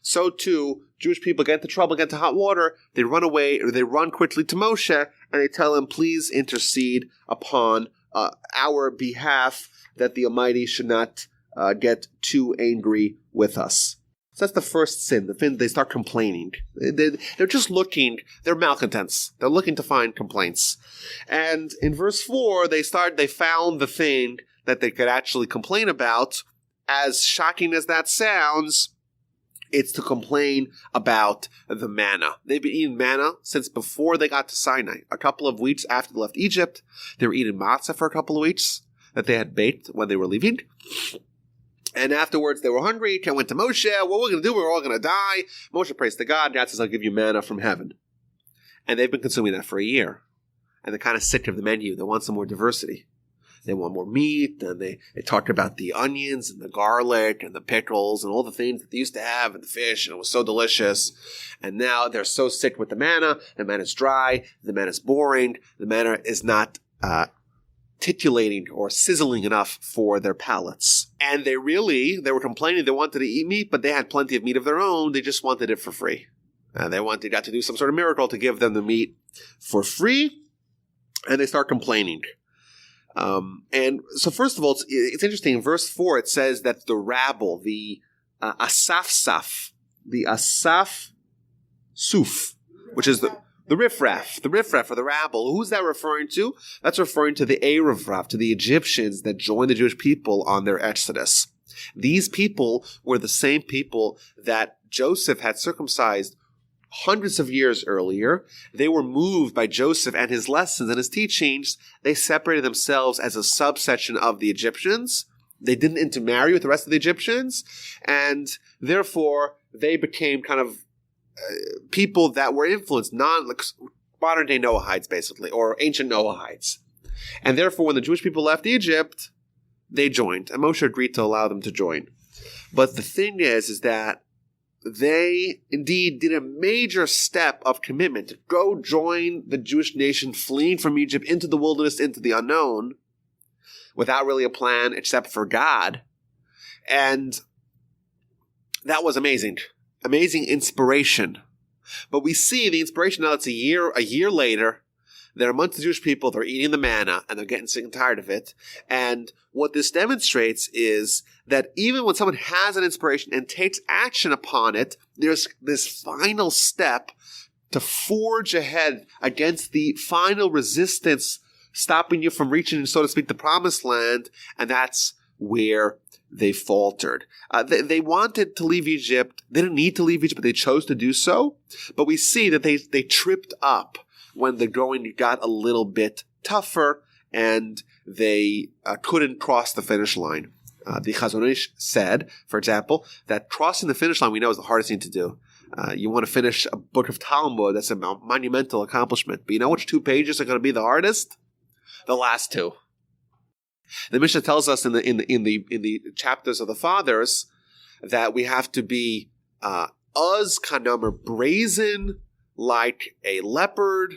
So too, Jewish people get into trouble, get into hot water, they run away, or they run quickly to Moshe, and they tell him, please intercede upon our behalf, that the Almighty should not get too angry with us. So that's the first sin. They start complaining. They're just looking, they're malcontents. They're looking to find complaints. And in verse 4, they found the thing that they could actually complain about. As shocking as that sounds, it's to complain about the manna. They've been eating manna since before they got to Sinai. A couple of weeks after they left Egypt, they were eating matzah for a couple of weeks that they had baked when they were leaving. And afterwards, they were hungry. They went to Moshe. What we're going to do, we're all going to die. Moshe prays to God. God says, I'll give you manna from heaven. And they've been consuming that for a year. And they're kind of sick of the menu. They want some more diversity. They want more meat, and they talked about the onions and the garlic and the pickles and all the things that they used to have and the fish, and it was so delicious. And now they're so sick with the manna. The manna's dry. The manna's boring. The manna is not titulating or sizzling enough for their palates. And they were complaining they wanted to eat meat, but they had plenty of meat of their own. They just wanted it for free. They got to do some sort of miracle to give them the meat for free, and they start complaining. And so first of all, it's interesting. In verse 4, it says that the rabble, the asaf suf, which is the riffraff or the rabble. Who's that referring to? That's referring to the Erev, to the Egyptians that joined the Jewish people on their exodus. These people were the same people that Joseph had circumcised hundreds of years earlier. They were moved by Joseph and his lessons and his teachings. They separated themselves as a subsection of the Egyptians. They didn't intermarry with the rest of the Egyptians, and therefore they became kind of people that were influenced, modern-day Noahites, basically, or ancient Noahites. And therefore, when the Jewish people left Egypt, they joined, and Moshe agreed to allow them to join. But the thing is that they indeed did a major step of commitment to go join the Jewish nation fleeing from Egypt into the wilderness, into the unknown, without really a plan except for God. And that was amazing. Amazing inspiration. But we see the inspiration now that's a year later. They're amongst the Jewish people, they're eating the manna, and they're getting sick and tired of it. And what this demonstrates is that even when someone has an inspiration and takes action upon it, there's this final step to forge ahead against the final resistance stopping you from reaching, so to speak, the promised land, and that's where they faltered. They wanted to leave Egypt. They didn't need to leave Egypt, but they chose to do so. But we see that they tripped up when the going got a little bit tougher, and they couldn't cross the finish line. The Chazon Ish said, for example, that crossing the finish line we know is the hardest thing to do. You want to finish a book of Talmud, that's a monumental accomplishment. But you know which 2 pages are going to be the hardest? The last 2. The Mishnah tells us in the chapters of the fathers that we have to be uz kanamer, brazen like a leopard.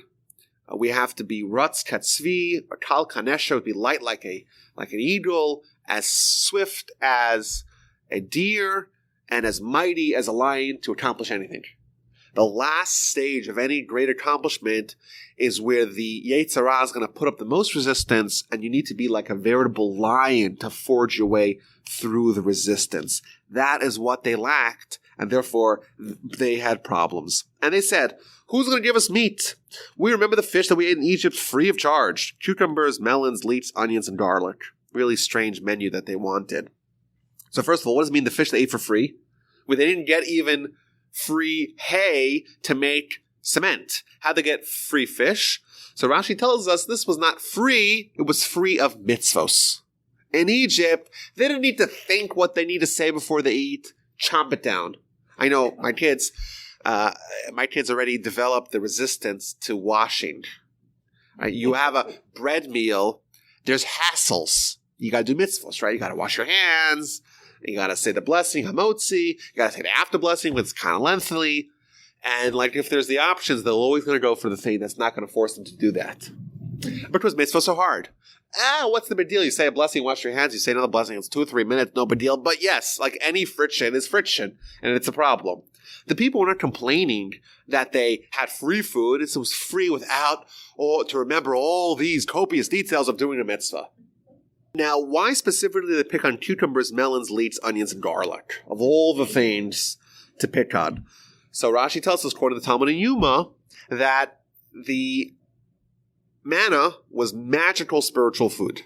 We have to be rutz katzvi, or kal kanesha, would be light like an eagle, as swift as a deer, and as mighty as a lion to accomplish anything. The last stage of any great accomplishment is where the Yetzer Hara is going to put up the most resistance, and you need to be like a veritable lion to forge your way through the resistance. That is what they lacked, and therefore they had problems. And they said, who's going to give us meat? We remember the fish that we ate in Egypt free of charge. Cucumbers, melons, leeks, onions, and garlic. Really strange menu that they wanted. So first of all, what does it mean the fish they ate for free? Well, they didn't get even free hay to make cement. How'd they get free fish? So Rashi tells us this was not free, it was free of mitzvos. In Egypt, they didn't need to think what they need to say before they eat. Chomp it down. I know my kids already developed the resistance to washing. You have a bread meal, there's hassles. You got to do mitzvos, right? You got to wash your hands. You got to say the blessing, hamotzi. You got to say the after blessing, but it's kind of lengthy. And like if there's the options, they're always going to go for the thing that's not going to force them to do that. Because mitzvahs so hard. What's the big deal? You say a blessing, wash your hands. You say another blessing, it's 2 or 3 minutes, no big deal. But yes, like any friction is friction, and it's a problem. The people were not complaining that they had free food. It was free without to remember all these copious details of doing a mitzvah. Now, why specifically did they pick on cucumbers, melons, leeks, onions, and garlic? Of all the things to pick on. So Rashi tells us, according to the Talmud in Yuma, that the manna was magical spiritual food.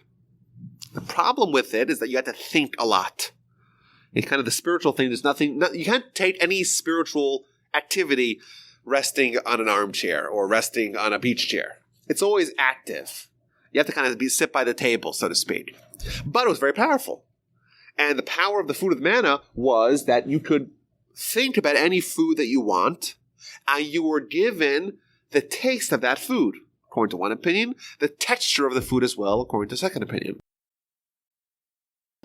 The problem with it is that you have to think a lot. It's kind of the spiritual thing. There's nothing, you can't take any spiritual activity resting on an armchair or resting on a beach chair. It's always active. You have to kind of sit by the table, so to speak. But it was very powerful. And the power of the food of the manna was that you could think about any food that you want, and you were given the taste of that food, according to one opinion, the texture of the food as well, according to the second opinion.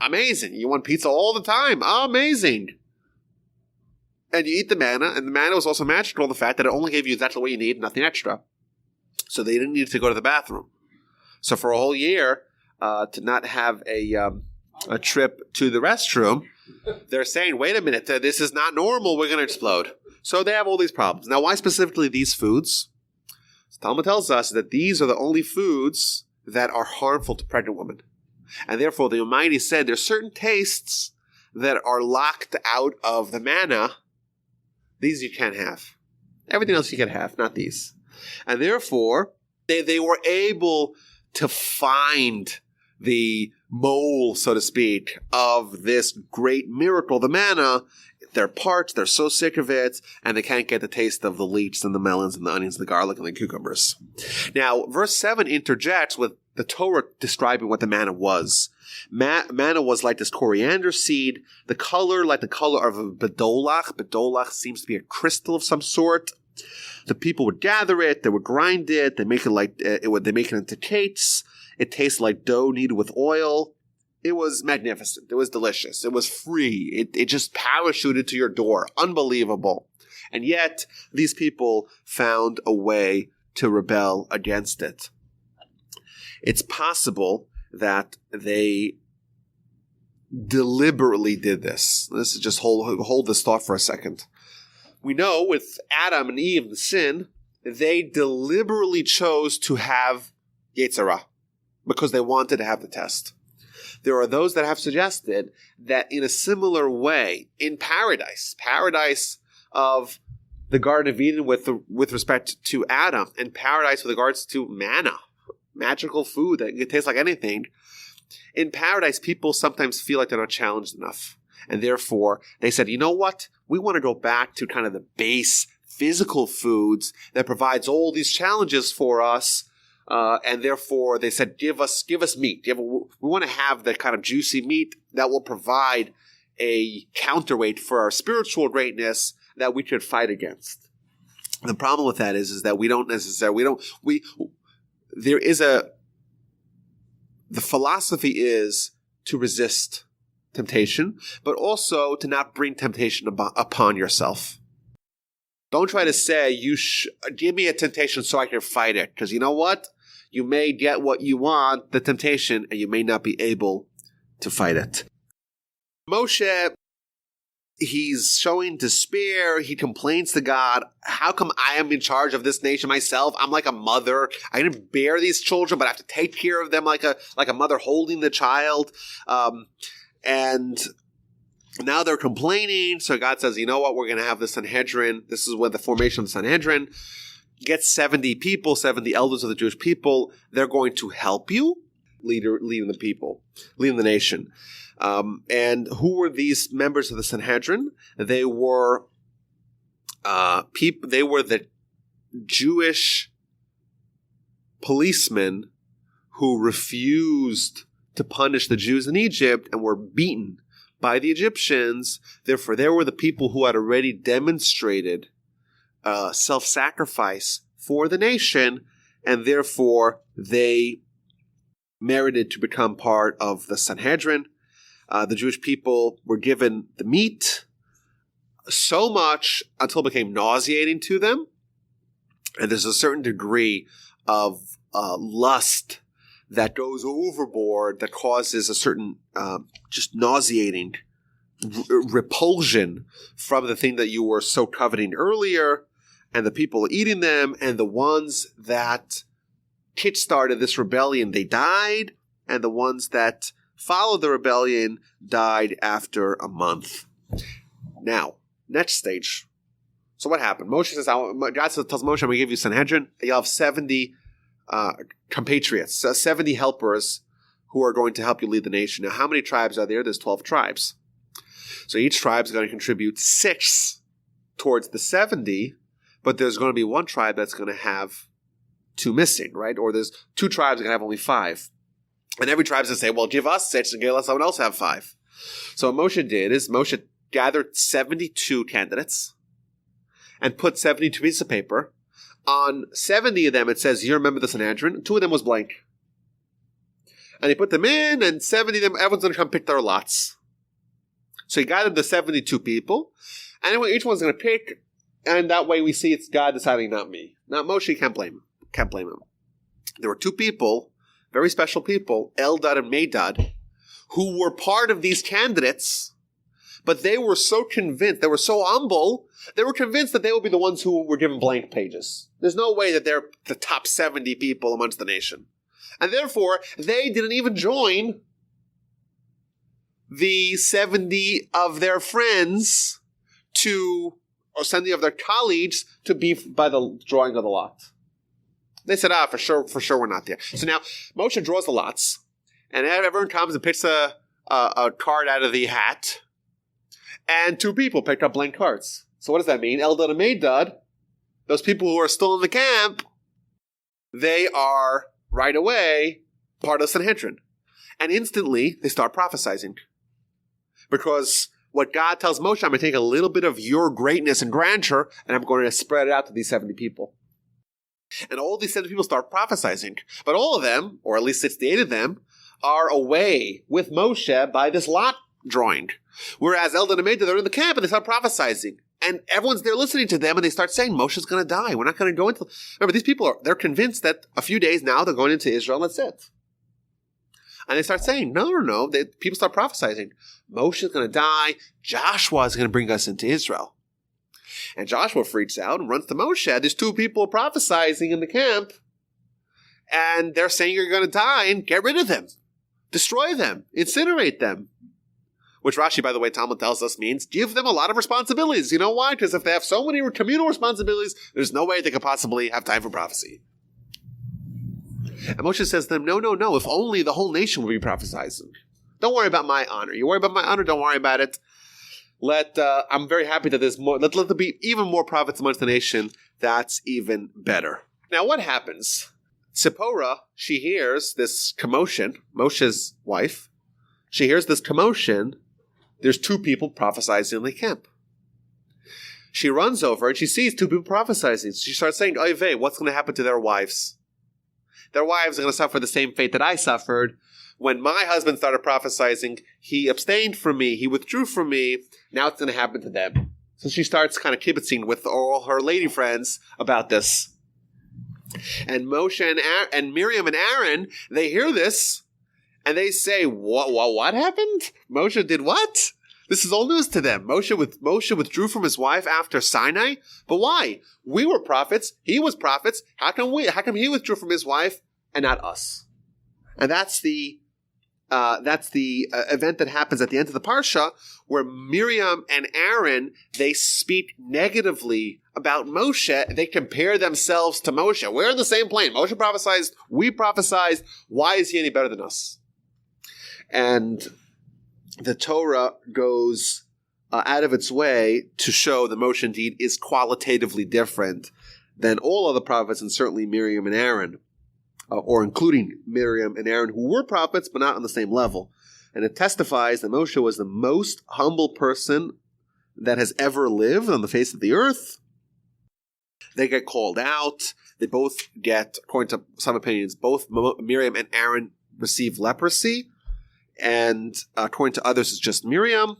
Amazing. You want pizza all the time. Amazing. And you eat the manna, and the manna was also magical in the fact that it only gave you exactly what you need, nothing extra. So they didn't need to go to the bathroom. So for a whole year, to not have a trip to the restroom, they're saying, wait a minute, this is not normal, we're going to explode. So they have all these problems. Now, why specifically these foods? Talmud tells us that these are the only foods that are harmful to pregnant women. And therefore, the Almighty said there's certain tastes that are locked out of the manna. These you can't have. Everything else you can have, not these. And therefore, they were able to find the mole, so to speak, of this great miracle, the manna. They're parched, they're so sick of it, and they can't get the taste of the leeks and the melons and the onions and the garlic and the cucumbers. Now, verse 7 interjects with the Torah describing what the manna was. Manna was like this coriander seed, the color like the color of a bedolach. Bedolach seems to be a crystal of some sort. The people would gather it, they would grind it, they make it into cakes. It tasted like dough kneaded with oil. It was magnificent. It was delicious. It was free. It just parachuted to your door. Unbelievable. And yet, these people found a way to rebel against it. It's possible that they deliberately did this. Let's just hold this thought for a second. We know with Adam and Eve, the sin, they deliberately chose to have Yetzer Hara because they wanted to have the test. There are those that have suggested that in a similar way, in paradise of the Garden of Eden with respect to Adam, and paradise with regards to manna, magical food that can taste like anything, in paradise people sometimes feel like they're not challenged enough. And therefore, they said, you know what? We want to go back to kind of the base physical foods that provides all these challenges for us. And therefore, they said, give us meat. We want to have the kind of juicy meat that will provide a counterweight for our spiritual greatness that we could fight against. The problem with that is that we don't necessarily, there is a the philosophy is to resist temptation, but also to not bring temptation upon yourself. Don't try to say, give me a temptation so I can fight it. Because you know what? You may get what you want, the temptation, and you may not be able to fight it. Moshe, he's showing despair. He complains to God, how come I am in charge of this nation myself? I'm like a mother. I didn't bear these children, but I have to take care of them like a mother holding the child. And now they're complaining. So God says, you know what? We're going to have the Sanhedrin. This is when the formation of the Sanhedrin. Get 70 people, 70 elders of the Jewish people. They're going to help you leading the people, leading the nation. And who were these members of the Sanhedrin? They were They were the Jewish policemen who refused to punish the Jews in Egypt and were beaten by the Egyptians. Therefore, they were the people who had already demonstrated self-sacrifice for the nation, and therefore they merited to become part of the Sanhedrin. The Jewish people were given the meat so much until it became nauseating to them. And there's a certain degree of lust that goes overboard that causes a certain just nauseating repulsion from the thing that you were so coveting earlier, and the people eating them, and the ones that kick-started this rebellion, they died, and the ones that followed the rebellion died after a month. Now, next stage. So what happened? Moshe says, God tells Moshe, I'm going to give you Sanhedrin. You'll have 70 compatriots, 70 helpers who are going to help you lead the nation. Now, how many tribes are there? There's 12 tribes. So each tribe is going to contribute 6 towards the 70, but there's going to be one tribe that's going to have 2 missing, right? Or there's 2 tribes that can have only 5. And every tribe's going to say, well, give us 6 and let someone else have 5. So what Moshe did is Moshe gathered 72 candidates and put 72 pieces of paper. On 70 of them, it says, you remember the Sanhedrin. 2 of them was blank. And he put them in, and 70 of them, everyone's going to come pick their lots. So he gathered the 72 people, and anyway, each one's going to pick, and that way we see it's God deciding, not me. Now, Moshe can't blame him. There were 2 people, very special people, Eldad and Medad, who were part of these candidates, but they were so convinced, they were so humble, they were convinced that they would be the ones who were given blank pages. There's no way that they're the top 70 people amongst the nation. And therefore, they didn't even join the 70 of their friends or 70 of their colleagues to be by the drawing of the lot. They said, for sure we're not there. So now, Moshe draws the lots, and everyone comes and picks a card out of the hat, and 2 people picked up blank cards. So what does that mean? Eldad and Medad, those people who are still in the camp, they are right away part of the Sanhedrin. And instantly, they start prophesying. Because what God tells Moshe, I'm going to take a little bit of your greatness and grandeur, and I'm going to spread it out to these 70 people. And all these 70 people start prophesying. But all of them, or at least 68 of them, are away with Moshe by this lot drawing. Whereas Eldad and Medad, they're in the camp and they start prophesying. And everyone's there listening to them, and they start saying, Moshe's going to die. We're not going to go into... Remember, these people they're convinced that a few days now they're going into Israel, and that's it. And they start saying, no. People start prophesying. Moshe's going to die. Joshua is going to bring us into Israel. And Joshua freaks out and runs to Moshe. There's 2 people prophesying in the camp, and they're saying you're going to die, and get rid of them. Destroy them. Incinerate them. Which Rashi, by the way, Talmud tells us means give them a lot of responsibilities. You know why? Because if they have so many communal responsibilities, there's no way they could possibly have time for prophecy. And Moshe says to them, no. If only the whole nation would be prophesying. Don't worry about my honor. You worry about my honor, don't worry about it. I'm very happy that there's more. Let there be even more prophets amongst the nation. That's even better. Now, what happens? Zipporah, she hears this commotion. Moshe's wife. She hears this commotion. There's 2 people prophesying in the camp. She runs over and she sees 2 people prophesying. She starts saying, Oy vey, what's going to happen to their wives? their wives are going to suffer the same fate that I suffered. When my husband started prophesying, he abstained from me, he withdrew from me. Now it's going to happen to them. So she starts kind of kibitzing with all her lady friends about this. And Moshe and Miriam and Aaron, they hear this, and they say, what happened? Moshe did what? This is all news to them. Moshe withdrew from his wife after Sinai? But why? We were prophets. He was prophets. How come he withdrew from his wife and not us? And that's the event that happens at the end of the Parsha, where Miriam and Aaron, they speak negatively about Moshe. They compare themselves to Moshe. We're in the same plane. Moshe prophesied. We prophesied. Why is he any better than us? And the Torah goes out of its way to show that Moshe indeed is qualitatively different than all other prophets, and certainly Miriam and Aaron. Or including Miriam and Aaron, who were prophets, but not on the same level. And it testifies that Moshe was the most humble person that has ever lived on the face of the earth. They get called out. They both get, according to some opinions, both Miriam and Aaron receive leprosy. And according to others, it's just Miriam.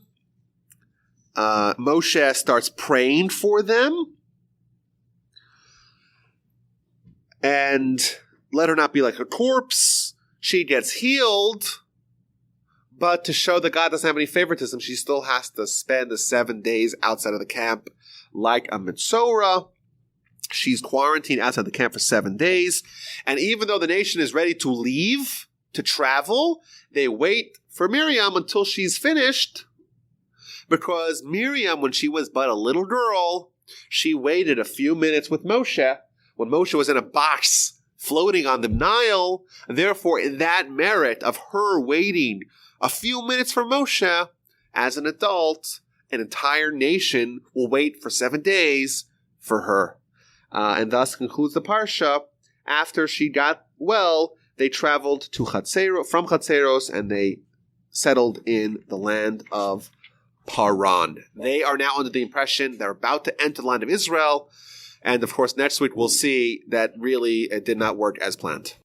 Moshe starts praying for them. And let her not be like a corpse. She gets healed. But to show that God doesn't have any favoritism, she still has to spend the 7 days outside of the camp like a Metzora. She's quarantined outside the camp for 7 days. And even though the nation is ready to leave, to travel, they wait for Miriam until she's finished. Because Miriam, when she was but a little girl, she waited a few minutes with Moshe when Moshe was in a box floating on the Nile. Therefore, in that merit of her waiting a few minutes for Moshe, as an adult, an entire nation will wait for 7 days for her. And thus concludes the Parsha. After she got well, they traveled to from Chatzeros, and they settled in the land of Paran. They are now under the impression they're about to enter the land of Israel. And of course, next week we'll see that really it did not work as planned.